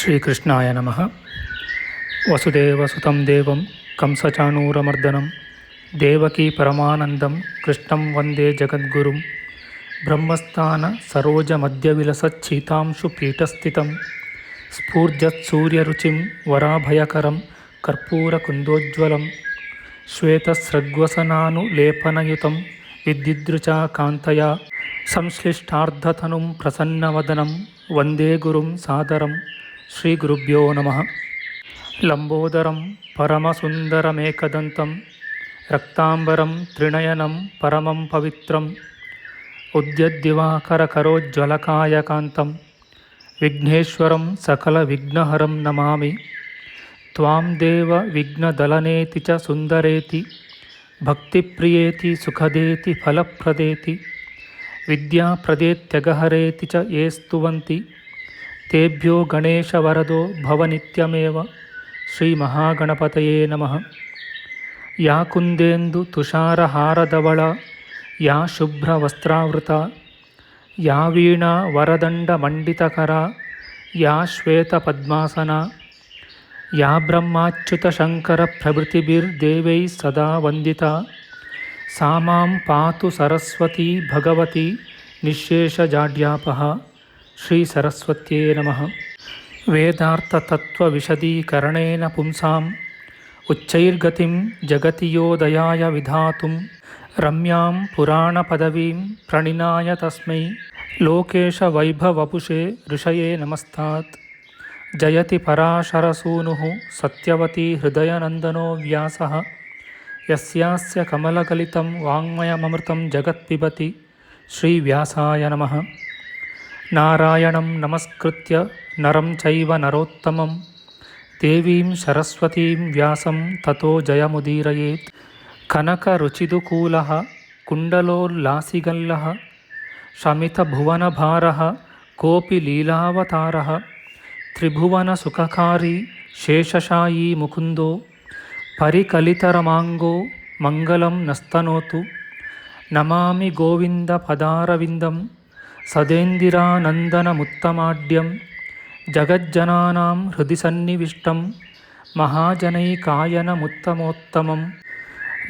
ಶ್ರೀಕೃಷ್ಣಾಯ ನಮಃ. ವಸುದೇವಸುತಂ ದೇವಂ ಕಂಸಚಾಣೂರಮರ್ದನಂ ದೇವಕೀ ಪರಮಾನಂದಂ ಕೃಷ್ಣಂ ವಂದೇ ಜಗದ್ಗುರುಂ. ಬ್ರಹ್ಮಸ್ಥಾನ ಸರೋಜಮಧ್ಯವಿಲಸಚ್ಛೀತಾಂಶು ಪೀಠಸ್ಥಿತಂ ಸ್ಫೂರ್ಜತ್ಸೂರ್ಯರುಚಿಂ ವರಾಭಯಕರಂ ಕರ್ಪೂರಕುಂದೋಜ್ವಲಂ ಶ್ವೇತಸ್ರಗ್ವಸನಾನುಲೇಪನಯುತಂ ವಿದ್ಯುದೃಚಾ ಕಾಂತಯಾ ಸಂಶ್ಲಿಷ್ಟಾರ್ಧತನುಂ ಪ್ರಸನ್ನವದನಂ ವಂದೇ ಗುರುಂ ಸಾದರಂ. ಶ್ರೀ ಗುರುಭ್ಯೋ ನಮಃ. ಲಂಬೋದರಂ ಪರಮಸುಂದರಮೇಕದಂತಂ ರಕ್ತಾಂಬರಂ ತ್ರಿನಯನಂ ಪರಮಂ ಪವಿತ್ರಂ ಉದ್ಯದ್ದಿವಾಕರಕರೋಜ್ವಲಕಾಯಕಾಂತಂ ವಿಘ್ನೇಶ್ವರಂ ಸಕಲವಿಘ್ನಹರಂ ನಮಾಮಿ. ತ್ವಾಂ ದೇವ ವಿಘ್ನದಲನೇತಿ ಚ ಸುಂದರೇತಿ ಭಕ್ತಿಪ್ರಿಯೇತಿ ಸುಖದೇತಿ ಫಲಪ್ರದೇತಿ ವಿದ್ಯಾಪ್ರದೇತ್ಯಗಹರೇತಿ ಚ ಯೇ ಸ್ತುವಂತಿ ತೇಭ್ಯೋ ಗಣೇಶವರದೋ ಭವನಿತ್ಯಮೇವ. ಶ್ರೀ ಮಹಾಗಣಪತಯೇ ನಮಃ. ಯಾ ಕುಂದೇಂದು ತುಷಾರಹಾರಧವಳ ಯಾ ಶುಭ್ರವಸ್ತ್ರಾವೃತ ಯಾ ವೀಣಾ ವರದಂಡಮಂಡಿತಕರ ಯಾ ಶ್ವೇತಪದ್ಮಾಸನ ಯಾ ಬ್ರಹ್ಮಾಚ್ಯುತಶಂಕರಪ್ರಭೃತಿಭಿರ್ದೇವೈಃ ಸದಾ ವಂದಿತಾ ಸಾ ಮಾಂ ಪಾತು ಸರಸ್ವತೀ ಭಗವತಿ ನಿಶ್ಶೇಷಜಾಡ್ಯಾಪಃ. ಶ್ರೀ ಸರಸ್ವತ್ಯೇ ನಮಃ. ವೇದಾರ್ಥತತ್ವವಿಶದೀಕರಣೇನ ಪುಂಸಾಂ ಉಚ್ಚೈರ್ಗತಿಂ ಜಗತಿ ಯೋ ದಯಾಯ ವಿಧಾತುಂ ರಮ್ಯಾಂ ಪುರಾಣಪದವೀಂ ಪ್ರಣಿನಾಯ ತಸ್ಮೈ ಲೋಕೇಶವೈಭವಪುಷೇ ಋಷಯೇ ನಮಸ್ತಾತ್. ಜಯತಿ ಪರಾಶರಸೂನುಃ ಸತ್ಯವತಿ ಹೃದಯನಂದನೋ ವ್ಯಾಸಃ ಯಸ್ಯಾಸ್ಯ ಕಮಲಕಲಿತಂ ವಾङ्ಮಯಮೃತಂ ಜಗತ್ಪಿಬತಿ. ಶ್ರೀವ್ಯಾಸಾಯ ನಮಃ. ನಾರಾಯಣಂ ನಮಸ್ಕೃತ್ಯ ನರಂ ಚೈವ ನರೋತ್ತಮಂ ದೇವೀಂ ಸರಸ್ವತೀಂ ವ್ಯಾಸಂ ತತೋ ಜಯಮುದೀರಯೇತ್. ಕನಕರುಚಿದುಕೂಲಃ ಕುಂಡಲೋಲ್ಲಾಸಿಗಲ್ಲಃ ಶಮಿತಭುವನಭಾರಃ ಕೋಪಿ ಲೀಲಾವತಾರಃ ತ್ರಿಭುವನಸುಖಕಾರಿ ಶೇಷಶಾಯೀ ಮುಕುಂದೋ ಪರಿಕಲಿತರಮಾಂಗೋ ಮಂಗಲಂ ನಸ್ತನೋತು. ನಮಾಮಿ ಗೋವಿಂದ ಪದಾರವಿಂದಂ ಸದೇಂದಿರಾನಂದನಮುತ್ತಮಾಡ್ಯಂ ಜಗಜ್ಜನಾನಾಂ ಹೃದಿ ಸನ್ನಿವಿಷ್ಟಂ ಮಹಾಜನೈಕಾಯನಮುತ್ತಮೋತ್ತಮಂ.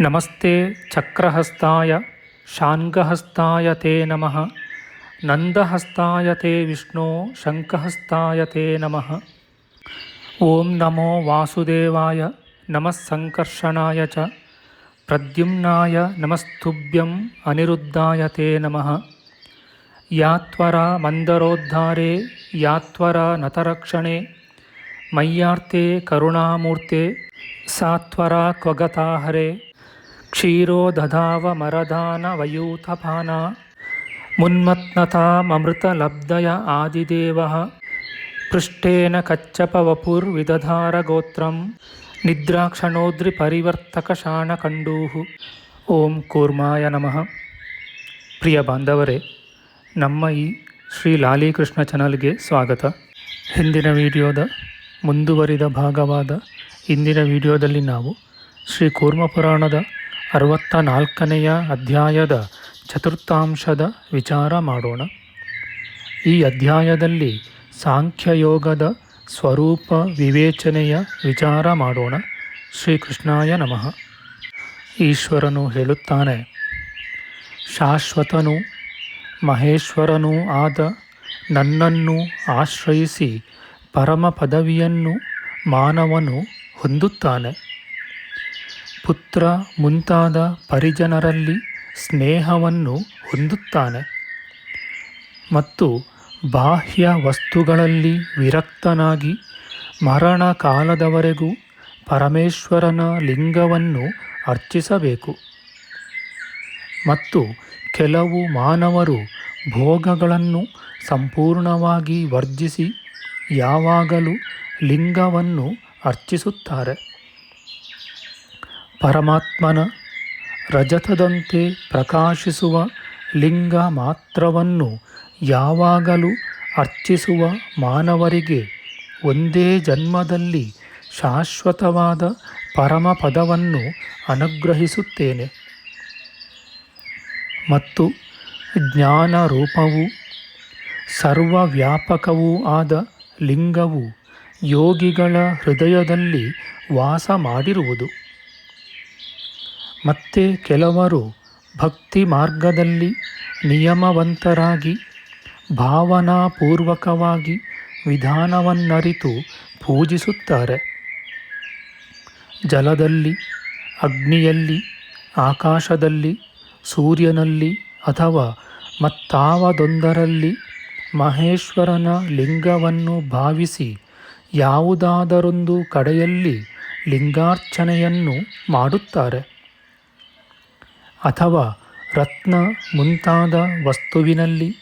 ನಮಸ್ತೆ ಚಕ್ರಹಸ್ತಾಯ ಶಾನ್ಗಹಸ್ತಾಯ ತೇ ನಮಃ. ನಂದಹಸ್ತಾಯ ತೇ ವಿಷ್ಣೋ ಶಂಖಹಸ್ತಾಯ ತೇ ನಮಃ. ಓಂ ನಮೋ ವಾಸುದೇವಾಯ ನಮಃ ಸಂಕರ್ಷಣಾಯ ಚ ಪ್ರದ್ಯುಮ್ನಾಯ ನಮಸ್ತುಭ್ಯಂ ಅನಿರುದ್ಧಾಯ ತೇ ನಮಃ. ಯಾತ್ವರ ಮಂದರೋದ್ಧಾರೆ ಯಾತ್ವರ ನತರಕ್ಷಣೆ ಮಯ್ಯಾರ್ತೆ ಕರುಣಾಮೂರ್ತೆ ಸಾತ್ವರ ಕ್ವಗತಾಹರೆ ಕ್ಷೀರೋ ದಧಾವ ಮರದಾನ ವಯೂಥಪಾನ ಮುನ್ಮತ್ನತಾಮೃತಲಬ್ಧಯ ಆದಿದೇವಃ ಪೃಷ್ಟೇನ ಕಚ್ಚಪವಪುರ್ವಿದಧಾರ ಗೋತ್ರಂ ನಿದ್ರಾಕ್ಷಣೋದ್ರಿ ಪರಿವರ್ತಕ ಶಾಣಕಂಡೂಃ. ಓಂ ಕೂರ್ಮಾಯ ನಮಃ. ಪ್ರಿಯ ಬಾಂಧವರೇ, ನಮ್ಮ ಈ ಶ್ರೀ ಲಾಲೀಕೃಷ್ಣ ಚಾನಲ್ಗೆ ಸ್ವಾಗತ. ಹಿಂದಿನ ವಿಡಿಯೋದ ಮುಂದುವರಿದ ಭಾಗವಾದ ಇಂದಿನ ವಿಡಿಯೋದಲ್ಲಿ ನಾವು ಶ್ರೀ ಕೂರ್ಮಪುರಾಣದ 64ನೆಯ ಅಧ್ಯಾಯದ ಚತುರ್ಥಾಂಶದ ವಿಚಾರ ಮಾಡೋಣ. ಈ ಅಧ್ಯಾಯದಲ್ಲಿ ಸಾಂಖ್ಯಯೋಗದ ಸ್ವರೂಪ ವಿವೇಚನೆಯ ವಿಚಾರ ಮಾಡೋಣ. ಶ್ರೀಕೃಷ್ಣಾಯ ನಮಃ. ಈಶ್ವರನು ಹೇಳುತ್ತಾನೆ, ಶಾಶ್ವತನು ಮಹೇಶ್ವರನೂ ಆದ ನನ್ನನ್ನು ಆಶ್ರಯಿಸಿ ಪರಮ ಪದವಿಯನ್ನು ಮಾನವನು ಹೊಂದುತ್ತಾನೆ. ಪುತ್ರ ಮುಂತಾದ ಪರಿಜನರಲ್ಲಿ ಸ್ನೇಹವನ್ನು ಹೊಂದುತ್ತಾನೆ ಮತ್ತು ಬಾಹ್ಯ ವಸ್ತುಗಳಲ್ಲಿ ವಿರಕ್ತನಾಗಿ ಮರಣ ಕಾಲದವರೆಗೂ ಪರಮೇಶ್ವರನ ಲಿಂಗವನ್ನು ಅರ್ಚಿಸಬೇಕು. ಮತ್ತು ಕೆಲವು ಮಾನವರು ಭೋಗಗಳನ್ನು ಸಂಪೂರ್ಣವಾಗಿ ವರ್ಜಿಸಿ ಯಾವಾಗಲೂ ಲಿಂಗವನ್ನು ಅರ್ಚಿಸುತ್ತಾರೆ. ಪರಮಾತ್ಮನ ರಜತದಂತೆ ಪ್ರಕಾಶಿಸುವ ಲಿಂಗ ಮಾತ್ರವನ್ನು ಯಾವಾಗಲೂ ಅರ್ಚಿಸುವ ಮಾನವರಿಗೆ ಒಂದೇ ಜನ್ಮದಲ್ಲಿ ಶಾಶ್ವತವಾದ ಪರಮಪದವನ್ನು ಅನುಗ್ರಹಿಸುತ್ತೇನೆ. ಮತ್ತು ಜ್ಞಾನರೂಪವೂ ಸರ್ವವ್ಯಾಪಕವೂ ಆದ ಲಿಂಗವು ಯೋಗಿಗಳ ಹೃದಯದಲ್ಲಿ ವಾಸ ಮಾಡಿರುವುದು. ಮತ್ತೆ ಕೆಲವರು ಭಕ್ತಿ ಮಾರ್ಗದಲ್ಲಿ ನಿಯಮವಂತರಾಗಿ ಭಾವನಾಪೂರ್ವಕವಾಗಿ ವಿಧಾನವನ್ನರಿತು ಪೂಜಿಸುತ್ತಾರೆ. ಜಲದಲ್ಲಿ, ಅಗ್ನಿಯಲ್ಲಿ, ಆಕಾಶದಲ್ಲಿ, ಸೂರ್ಯನಲ್ಲಿ ಅಥವಾ ಮತ್ತಾವದೊಂದರಲ್ಲಿ ಮಹೇಶ್ವರನ ಲಿಂಗವನ್ನು ಭಾವಿಸಿ ಯಾವುದಾದರೊಂದು ಕಡೆಯಲ್ಲಿ ಲಿಂಗಾರ್ಚನೆಯನ್ನು ಮಾಡುತ್ತಾರೆ. ಅಥವಾ ರತ್ನ ಮುಂತಾದ ವಸ್ತುವಿನಲ್ಲಿ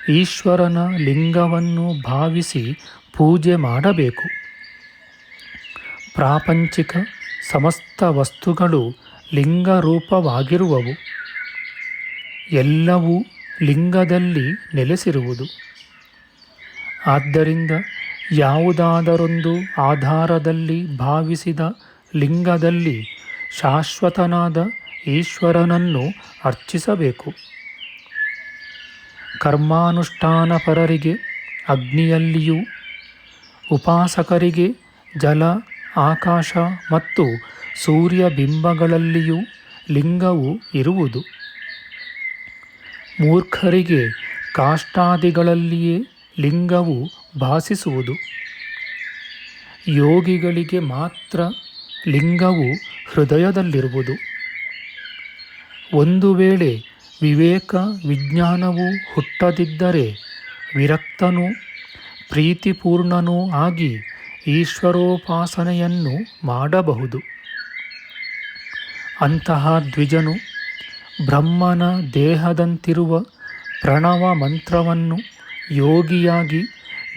ಈಶ್ವರನ ಲಿಂಗವನ್ನು ಭಾವಿಸಿ ಪೂಜೆ ಮಾಡಬೇಕು. ಪ್ರಾಪಂಚಿಕ ಸಮಸ್ತ ವಸ್ತುಗಳು ಲಿಂಗರೂಪವಾಗಿರುವವು. ಎಲ್ಲವೂ ಲಿಂಗದಲ್ಲಿ ನೆಲೆಸಿರುವುದು. ಆದ್ದರಿಂದ ಯಾವುದಾದರೊಂದು ಆಧಾರದಲ್ಲಿ ಭಾವಿಸಿದ ಲಿಂಗದಲ್ಲಿ ಶಾಶ್ವತನಾದ ಈಶ್ವರನನ್ನು ಅರ್ಚಿಸಬೇಕು. ಕರ್ಮಾನುಷ್ಠಾನಪರರಿಗೆ ಅಗ್ನಿಯಲ್ಲಿಯೂ, ಉಪಾಸಕರಿಗೆ ಜಲ, ಆಕಾಶ ಮತ್ತು ಸೂರ್ಯ ಬಿಂಬಗಳಲ್ಲಿಯೂ ಲಿಂಗವು ಇರುವುದು. ಮೂರ್ಖರಿಗೆ ಕಾಷ್ಟಾದಿಗಳಲ್ಲಿಯೇ ಲಿಂಗವು ಭಾಸಿಸುವುದು. ಯೋಗಿಗಳಿಗೆ ಮಾತ್ರ ಲಿಂಗವು ಹೃದಯದಲ್ಲಿರುವುದು. ಒಂದು ವೇಳೆ ವಿವೇಕ ವಿಜ್ಞಾನವು ಹುಟ್ಟದಿದ್ದರೆ ವಿರಕ್ತನೂ ಪ್ರೀತಿಪೂರ್ಣನೂ ಆಗಿ ಈಶ್ವರೋಪಾಸನೆಯನ್ನು ಮಾಡಬಹುದು. ಅಂತಹ ದ್ವಿಜನು ಬ್ರಹ್ಮನ ದೇಹದಂತಿರುವ ಪ್ರಣವ ಮಂತ್ರವನ್ನು ಯೋಗಿಯಾಗಿ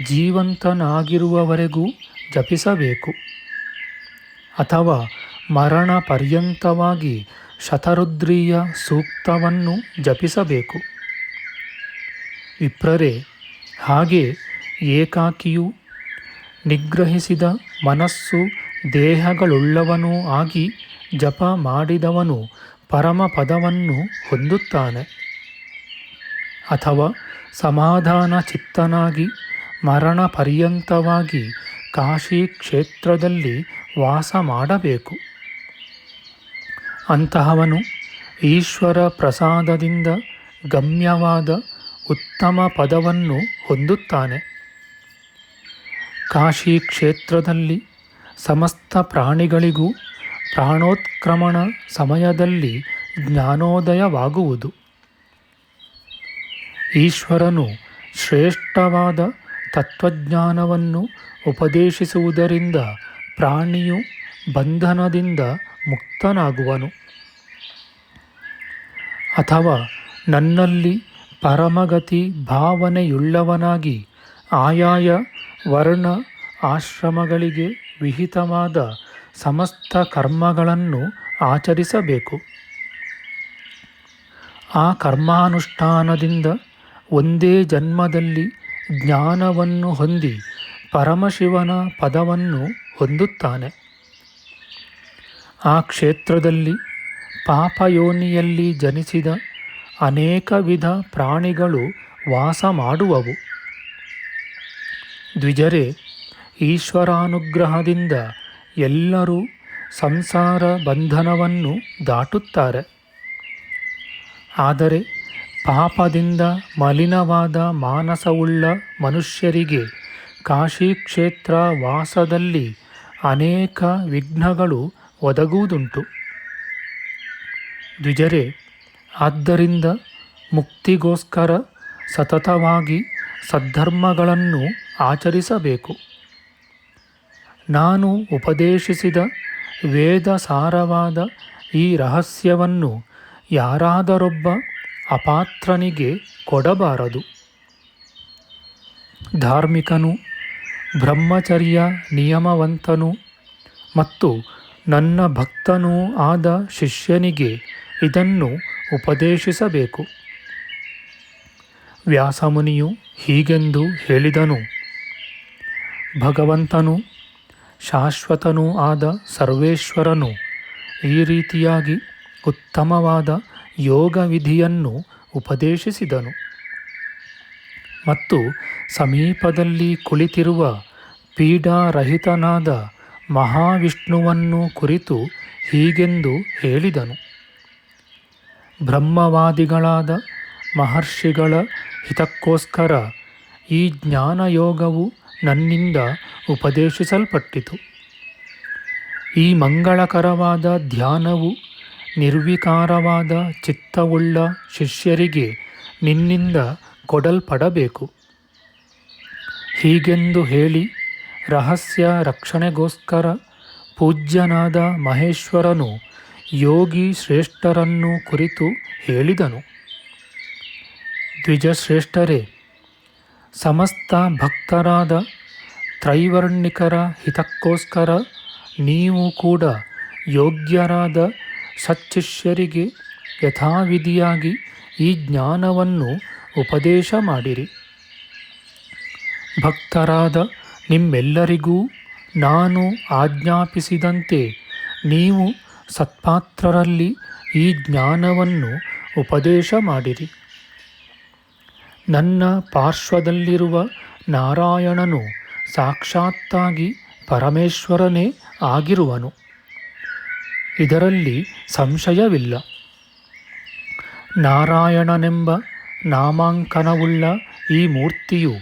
ಜೀವಂತನಾಗಿರುವವರೆಗೂ ಜಪಿಸಬೇಕು. ಅಥವಾ ಮರಣ ಪರ್ಯಂತವಾಗಿ ಶತರುದ್ರೀಯ ಸೂಕ್ತವನ್ನು ಜಪಿಸಬೇಕು. ವಿಪ್ರರೇ, ಹಾಗೆ ಏಕಾಕಿಯೂ ನಿಗ್ರಹಿಸಿದ ಮನಸ್ಸು ದೇಹಗಳುಳ್ಳವನೂ ಆಗಿ ಜಪ ಮಾಡಿದವನು ಪರಮಪದವನ್ನು ಹೊಂದುತ್ತಾನೆ. ಅಥವಾ ಸಮಾಧಾನ ಚಿತ್ತನಾಗಿ ಮರಣ ಪರ್ಯಂತವಾಗಿ ಕಾಶಿ ಕ್ಷೇತ್ರದಲ್ಲಿ ವಾಸ ಮಾಡಬೇಕು. ಅಂತಹವನು ಈಶ್ವರ ಪ್ರಸಾದದಿಂದ ಗಮ್ಯವಾದ ಉತ್ತಮ ಪದವನ್ನು ಹೊಂದುತ್ತಾನೆ. ಕಾಶಿ ಕ್ಷೇತ್ರದಲ್ಲಿ ಸಮಸ್ತ ಪ್ರಾಣಿಗಳಿಗೂ ಪ್ರಾಣೋತ್ಕ್ರಮಣ ಸಮಯದಲ್ಲಿ ಜ್ಞಾನೋದಯವಾಗುವುದು. ಈಶ್ವರನು ಶ್ರೇಷ್ಠವಾದ ತತ್ವಜ್ಞಾನವನ್ನು ಉಪದೇಶಿಸುವುದರಿಂದ ಪ್ರಾಣಿಯು ಬಂಧನದಿಂದ ಮುಕ್ತನಾಗುವನು. ಅಥವಾ ನನ್ನಲ್ಲಿ ಪರಮಗತಿ ಭಾವನೆಯುಳ್ಳವನಾಗಿ ಆಯಾಯ ವರ್ಣ ಆಶ್ರಮಗಳಿಗೆ ವಿಹಿತವಾದ ಸಮಸ್ತ ಕರ್ಮಗಳನ್ನು ಆಚರಿಸಬೇಕು. ಆ ಕರ್ಮಾನುಷ್ಠಾನದಿಂದ ಒಂದೇ ಜನ್ಮದಲ್ಲಿ ಜ್ಞಾನವನ್ನು ಹೊಂದಿ ಪರಮಶಿವನ ಪದವನ್ನು ಹೊಂದುತ್ತಾನೆ. ಆ ಕ್ಷೇತ್ರದಲ್ಲಿ ಪಾಪಯೋನಿಯಲ್ಲಿ ಜನಿಸಿದ ಅನೇಕ ವಿಧ ಪ್ರಾಣಿಗಳು ವಾಸ ಮಾಡುವವು. ದ್ವಿಜರೇ, ಈಶ್ವರಾನುಗ್ರಹದಿಂದ ಎಲ್ಲರೂ ಸಂಸಾರ ಬಂಧನವನ್ನು ದಾಟುತ್ತಾರೆ. ಆದರೆ ಪಾಪದಿಂದ ಮಲಿನವಾದ ಮಾನಸವುಳ್ಳ ಮನುಷ್ಯರಿಗೆ ಕಾಶಿ ಕ್ಷೇತ್ರ ವಾಸದಲ್ಲಿ ಅನೇಕ ವಿಘ್ನಗಳು ಒದಗುವುದುಂಟು. ದ್ವಿಜರೇ, ಆದ್ದರಿಂದ ಮುಕ್ತಿಗೋಸ್ಕರ ಸತತವಾಗಿ ಸದ್ಧರ್ಮಗಳನ್ನು ಆಚರಿಸಬೇಕು. ನಾನು ಉಪದೇಶಿಸಿದ ವೇದ ಸಾರವಾದ ಈ ರಹಸ್ಯವನ್ನು ಯಾರಾದರೊಬ್ಬ ಅಪಾತ್ರನಿಗೆ ಕೊಡಬಾರದು. ಧಾರ್ಮಿಕನು, ಬ್ರಹ್ಮಚರ್ಯ ನಿಯಮವಂತನು ಮತ್ತು ನನ್ನ ಭಕ್ತನೂ ಆದ ಶಿಷ್ಯನಿಗೆ ಇದನ್ನು ಉಪದೇಶಿಸಬೇಕು. ವ್ಯಾಸಮುನಿಯು ಹೀಗೆಂದು ಹೇಳಿದನು. ಭಗವಂತನು ಶಾಶ್ವತನೂ ಆದ ಸರ್ವೇಶ್ವರನು ಈ ರೀತಿಯಾಗಿ ಉತ್ತಮವಾದ ಯೋಗ ವಿಧಿಯನ್ನು ಉಪದೇಶಿಸಿದನು. ಮತ್ತು ಸಮೀಪದಲ್ಲಿ ಕುಳಿತಿರುವ ಪೀಡಾರಹಿತನಾದ ಮಹಾವಿಷ್ಣುವನ್ನು ಕುರಿತು ಹೀಗೆಂದು ಹೇಳಿದನು. ಬ್ರಹ್ಮವಾದಿಗಳಾದ ಮಹರ್ಷಿಗಳ ಹಿತಕ್ಕೋಸ್ಕರ ಈ ಜ್ಞಾನಯೋಗವು ನನ್ನಿಂದ ಉಪದೇಶಿಸಲ್ಪಟ್ಟಿತು. ಈ ಮಂಗಳಕರವಾದ ಧ್ಯಾನವು ನಿರ್ವಿಕಾರವಾದ ಚಿತ್ತವುಳ್ಳ ಶಿಷ್ಯರಿಗೆ ನಿನ್ನಿಂದ ಕೊಡಲ್ಪಡಬೇಕು. ಹೀಗೆಂದು ಹೇಳಿ ರಹಸ್ಯ ರಕ್ಷಣೆಗೋಸ್ಕರ ಪೂಜ್ಯನಾದ ಮಹೇಶ್ವರನು ಯೋಗಿ ಶ್ರೇಷ್ಠರನ್ನು ಕುರಿತು ಹೇಳಿದನು. ದ್ವಿಜಶ್ರೇಷ್ಠರೇ, ಸಮಸ್ತ ಭಕ್ತರಾದ ತ್ರೈವರ್ಣಿಕರ ಹಿತಕ್ಕೋಸ್ಕರ ನೀವು ಕೂಡ ಯೋಗ್ಯರಾದ ಸಚ್ಚಿಷ್ಯರಿಗೆ ಯಥಾವಿಧಿಯಾಗಿ ಈ ಜ್ಞಾನವನ್ನು ಉಪದೇಶ ಮಾಡಿರಿ. ಭಕ್ತರಾದ ನಿಮ್ಮೆಲ್ಲರಿಗೂ ನಾನು ಆಜ್ಞಾಪಿಸಿದಂತೆ ನೀವು ಸತ್ಪಾತ್ರರಲ್ಲಿ ಈ ಜ್ಞಾನವನ್ನು ಉಪದೇಶ ಮಾಡಿರಿ. ನನ್ನ ಪಾರ್ಶ್ವದಲ್ಲಿರುವ ನಾರಾಯಣನು ಸಾಕ್ಷಾತ್ತಾಗಿ ಪರಮೇಶ್ವರನೇ ಆಗಿರುವನು. ಇದರಲ್ಲಿ ಸಂಶಯವಿಲ್ಲ. ನಾರಾಯಣನೆಂಬ ನಾಮಾಂಕನವುಳ್ಳ ಈ ಮೂರ್ತಿಯು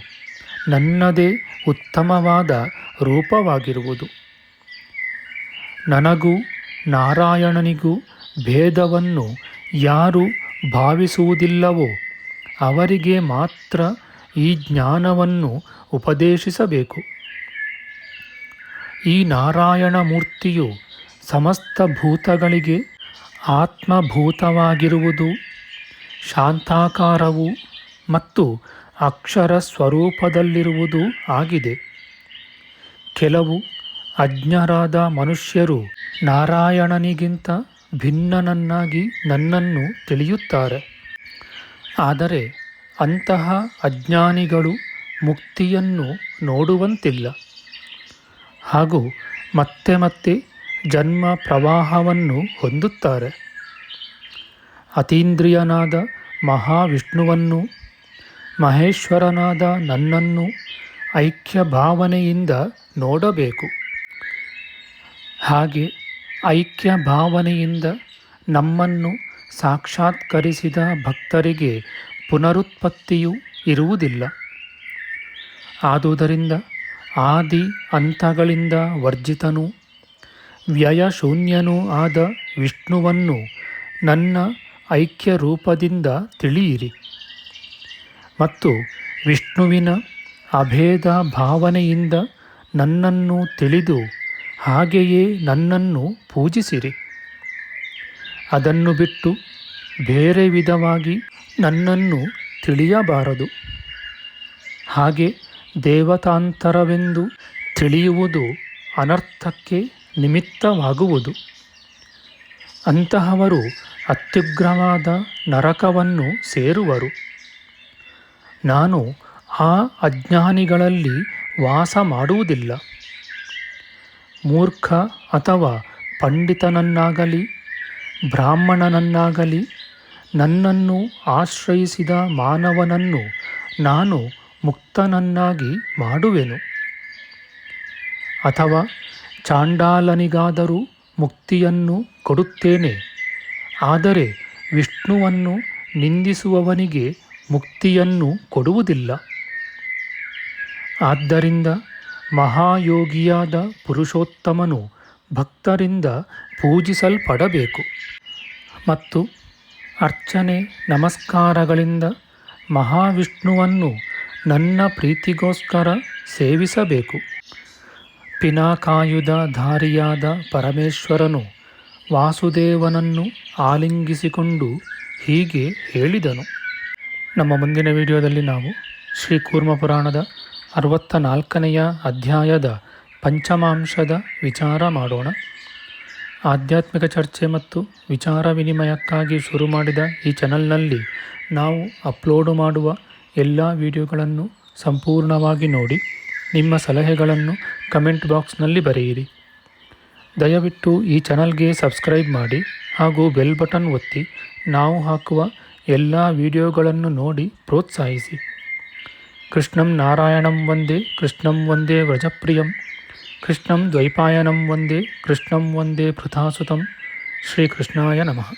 ನನ್ನದೇ ಉತ್ತಮವಾದ ರೂಪವಾಗಿರುವುದು. ನನಗೂ ನಾರಾಯಣನಿಗೂ ಭೇದವನ್ನು ಯಾರು ಭಾವಿಸುವುದಿಲ್ಲವೋ ಅವರಿಗೆ ಮಾತ್ರ ಈ ಜ್ಞಾನವನ್ನು ಉಪದೇಶಿಸಬೇಕು. ಈ ನಾರಾಯಣ ಮೂರ್ತಿಯು ಸಮಸ್ತ ಭೂತಗಳಿಗೆ ಆತ್ಮಭೂತವಾಗಿರುವುದು, ಶಾಂತಾಕಾರವು ಮತ್ತು ಅಕ್ಷರ ಸ್ವರೂಪದಲ್ಲಿರುವುದು ಆಗಿದೆ. ಕೆಲವು ಅಜ್ಞರಾದ ಮನುಷ್ಯರು ನಾರಾಯಣನಿಗಿಂತ ಭಿನ್ನನನ್ನಾಗಿ ನನ್ನನ್ನು ತಿಳಿಯುತ್ತಾರೆ. ಆದರೆ ಅಂತಹ ಅಜ್ಞಾನಿಗಳು ಮುಕ್ತಿಯನ್ನು ನೋಡುವಂತಿಲ್ಲ ಹಾಗೂ ಮತ್ತೆ ಮತ್ತೆ ಜನ್ಮ ಪ್ರವಾಹವನ್ನು ಹೊಂದುತ್ತಾರೆ. ಅತೀಂದ್ರಿಯನಾದ ಮಹಾವಿಷ್ಣುವನ್ನು, ಮಹೇಶ್ವರನಾದ ನನ್ನನ್ನು ಐಕ್ಯ ಭಾವನೆಯಿಂದ ನೋಡಬೇಕು. ಹಾಗೆ ಐಕ್ಯ ಭಾವನೆಯಿಂದ ನಮ್ಮನ್ನು ಸಾಕ್ಷಾತ್ಕರಿಸಿದ ಭಕ್ತರಿಗೆ ಪುನರುತ್ಪತ್ತಿಯು ಇರುವುದಿಲ್ಲ. ಆದುದರಿಂದ ಆದಿ ಅಂತಗಳಿಂದ ವರ್ಜಿತನೂ ವ್ಯಯಶೂನ್ಯನೂ ಆದ ವಿಷ್ಣುವನ್ನು ನನ್ನ ಐಕ್ಯ ರೂಪದಿಂದ ತಿಳಿಯಿರಿ ಮತ್ತು ವಿಷ್ಣುವಿನ ಅಭೇದ ಭಾವನೆಯಿಂದ ನನ್ನನ್ನು ತಿಳಿದು ಹಾಗೆಯೇ ನನ್ನನ್ನು ಪೂಜಿಸಿರಿ. ಅದನ್ನು ಬಿಟ್ಟು ಬೇರೆ ವಿಧವಾಗಿ ನನ್ನನ್ನು ತಿಳಿಯಬಾರದು. ಹಾಗೆ ದೇವತಾಂತರವೆಂದು ತಿಳಿಯುವುದು ಅನರ್ಥಕ್ಕೆ ನಿಮಿತ್ತವಾಗುವುದು. ಅಂತಹವರು ಅತ್ಯುಗ್ರವಾದ ನರಕವನ್ನು ಸೇರುವರು. ನಾನು ಆ ಅಜ್ಞಾನಿಗಳಲ್ಲಿ ವಾಸ ಮಾಡುವುದಿಲ್ಲ. ಮೂರ್ಖ ಅಥವಾ ಪಂಡಿತನನ್ನಾಗಲಿ ಬ್ರಾಹ್ಮಣನನ್ನಾಗಲಿ ನನ್ನನ್ನು ಆಶ್ರಯಿಸಿದ ಮಾನವನನ್ನು ನಾನು ಮುಕ್ತನನ್ನಾಗಿ ಮಾಡುವೆನು. ಅಥವಾ ಚಾಂಡಾಲನಿಗಾದರೂ ಮುಕ್ತಿಯನ್ನು ಕೊಡುತ್ತೇನೆ. ಆದರೆ ವಿಷ್ಣುವನ್ನು ನಿಂದಿಸುವವನಿಗೆ ಮುಕ್ತಿಯನ್ನು ಕೊಡುವುದಿಲ್ಲ. ಆದ್ದರಿಂದ ಮಹಾಯೋಗಿಯಾದ ಪುರುಷೋತ್ತಮನು ಭಕ್ತರಿಂದ ಪೂಜಿಸಲ್ಪಡಬೇಕು ಮತ್ತು ಅರ್ಚನೆ ನಮಸ್ಕಾರಗಳಿಂದ ಮಹಾವಿಷ್ಣುವನ್ನು ನನ್ನ ಪ್ರೀತಿಗೋಸ್ಕರ ಸೇವಿಸಬೇಕು. ಪಿನಾಕಾಯುಧಧಾರಿಯಾದ ಪರಮೇಶ್ವರನು ವಾಸುದೇವನನ್ನು ಆಲಿಂಗಿಸಿಕೊಂಡು ಹೀಗೆ ಹೇಳಿದನು. ನಮ್ಮ ಮುಂದಿನ ವಿಡಿಯೋದಲ್ಲಿ ನಾವು ಶ್ರೀ ಕೂರ್ಮ ಪುರಾಣದ 64ನೆಯ ಅಧ್ಯಾಯದ ಪಂಚಮಾಂಶದ ವಿಚಾರ ಮಾಡೋಣ. ಆಧ್ಯಾತ್ಮಿಕ ಚರ್ಚೆ ಮತ್ತು ವಿಚಾರ ವಿನಿಮಯಕ್ಕಾಗಿ ಶುರು ಮಾಡಿದ ಈ ಚಾನಲ್ನಲ್ಲಿ ನಾವು ಅಪ್ಲೋಡು ಮಾಡುವ ಎಲ್ಲ ವಿಡಿಯೋಗಳನ್ನು ಸಂಪೂರ್ಣವಾಗಿ ನೋಡಿ ನಿಮ್ಮ ಸಲಹೆಗಳನ್ನು ಕಮೆಂಟ್ ಬಾಕ್ಸ್ನಲ್ಲಿ ಬರೆಯಿರಿ. ದಯವಿಟ್ಟು ಈ ಚಾನಲ್ಗೆ ಸಬ್ಸ್ಕ್ರೈಬ್ ಮಾಡಿ ಹಾಗೂ ಬೆಲ್ ಬಟನ್ ಒತ್ತಿ ನಾವು ಹಾಕುವ ಎಲ್ಲ ವಿಡಿಯೋಗಳನ್ನು ನೋಡಿ ಪ್ರೋತ್ಸಾಹಿಸಿ. ಕೃಷ್ಣಂ ನಾರಾಯಣಂ ವಂದೇ ಕೃಷ್ಣಂ ವಂದೇ ವ್ರಜಪ್ರಿಯಂ ಕೃಷ್ಣಂ ದ್ವೈಪಾಯನಂ ವಂದೇ ಕೃಷ್ಣಂ ವಂದೇ ಪೃಥಾಸುತಂ ಶ್ರೀಕೃಷ್ಣಾಯ ನಮಃ.